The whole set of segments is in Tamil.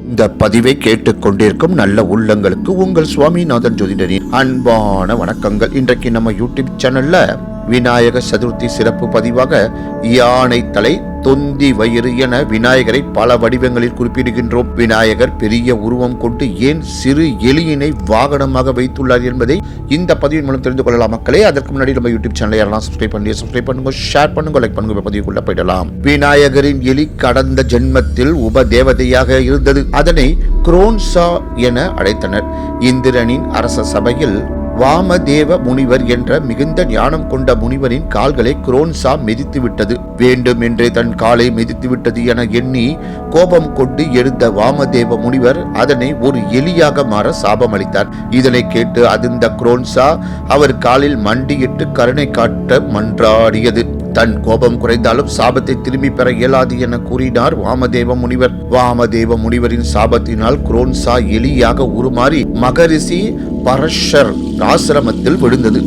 இந்த பதிவை கேட்டுக்கொண்டிருக்கும் நல்ல உள்ளங்களுக்கு உங்கள் சுவாமிநாதன் ஜோதிடரின் அன்பான வணக்கங்கள். இன்றைக்கு நம்ம யூடியூப் சேனல்ல விநாயக சதுர்த்தி சிறப்பு பதிவாக யானை தலை, தொந்தி வயிறு என விநாயகரை பல வடிவங்களில் குறிப்பிடுகின்றோம். விநாயகர் பெரிய உருவம் கொண்டு ஏன் சிறு எலியினை வாகனமாக வைத்துள்ளார் என்பதை இந்த பதிவின் மூலம் தெரிந்து கொள்ளலாம் மக்களே. அதற்கு முன்னாடி நம்ம யூடியூப் சேனலை யாரெல்லாம் சப்ஸ்கிரைப் பண்ணுங்க, ஷேர் பண்ணுங்க, லைக் பண்ணுங்க, பதிவுக்குள்ள போயிடலாம். விநாயகரின் எலி கடந்த ஜென்மத்தில் உப தேவதையாக இருந்தது. அதனை குரோன்சா என அழைத்தனர். இந்திரனின் அரச சபையில் வாமதேவ முனிவர் என்ற மிகுந்த ஞானம் கொண்ட முனிவரின் கால்களை குரோன்சா மிதித்து விட்டது. வேண்டும் என்றே தன் காலை மிதித்து விட்டது என எண்ணி கோபம் கொண்டு எழுந்த வாமதேவ முனிவர் அதனை ஒரு எலியாக மாற சாபம் அளித்தார். இதனை கேட்டு அதிர்ந்த குரோன்சா அவர் காலில் மண்டியிட்டு கருணை காட்ட மன்றாடியது. தன் கோபம் குறைந்தாலும் சாபத்தை திரும்பி பெற இயலாது என கூறினார் வாமதேவ முனிவர். வாமதேவ முனிவரின் சாபத்தினால் குரோன்சா எலியாக உருமாறி மகரிஷி பரஷர் ஆசிரமத்தில் விழுந்தது.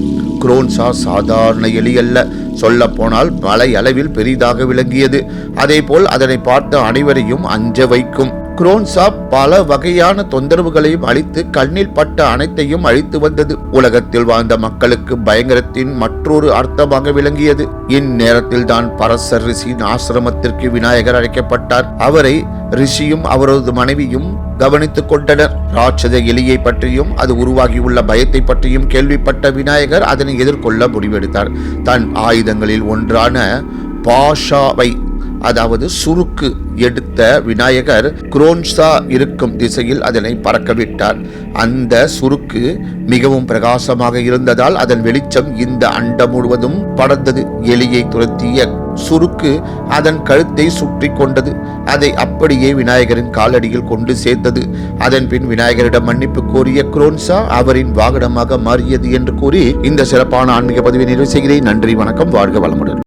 குரோன்சா சாதாரண எலி அல்ல, சொல்ல போனால் மலை அளவில் பெரிதாக விளங்கியது. அதே போல் அதனை பார்த்த அனைவரையும் அஞ்ச வைக்கும். குரோன்சா பல வகையான தொந்தரவுகளையும் அளித்து கண்ணில் பட்ட அனைத்தையும் அழித்து வந்தது. உலகத்தில் வாழ்ந்த மக்களுக்கு பயங்கரத்தின் மற்றொரு அர்த்தமாக விளங்கியது. இந்நேரத்தில் தான் பரசர் ரிஷியின் ஆசிரமத்திற்கு விநாயகர் அழைக்கப்பட்டார். அவரை ரிஷியும் அவரது மனைவியும் கவனித்துக் கொண்டனர். ராட்சத எலியை பற்றியும் அது உருவாகியுள்ள பயத்தை பற்றியும் கேள்விப்பட்ட விநாயகர் அதனை எதிர்கொள்ள முடிவெடுத்தார். தன் ஆயுதங்களில் ஒன்றான பாஷாவை, அதாவது சுருக்கு எடுத்த விநாயகர் குரோன்சா இருக்கும் திசையில் அதனை பறக்கவிட்டார். அந்த சுருக்கு மிகவும் பிரகாசமாக இருந்ததால் அதன் வெளிச்சம் இந்த அண்டம் முழுவதும் படர்ந்தது. எலியை துரத்திய சுருக்கு அதன் கழுத்தை சுற்றி கொண்டது. அதை அப்படியே விநாயகரின் காலடியில் கொண்டு சேர்த்தது. அதன் பின் விநாயகரிடம் மன்னிப்பு கோரிய குரோன்சா அவரின் வாகனமாக மாறியது என்று கூறி இந்த சிறப்பான ஆன்மீக பதிவை நிறைவு செய்கிறேன். நன்றி, வணக்கம், வாழ்க வளமுடன்.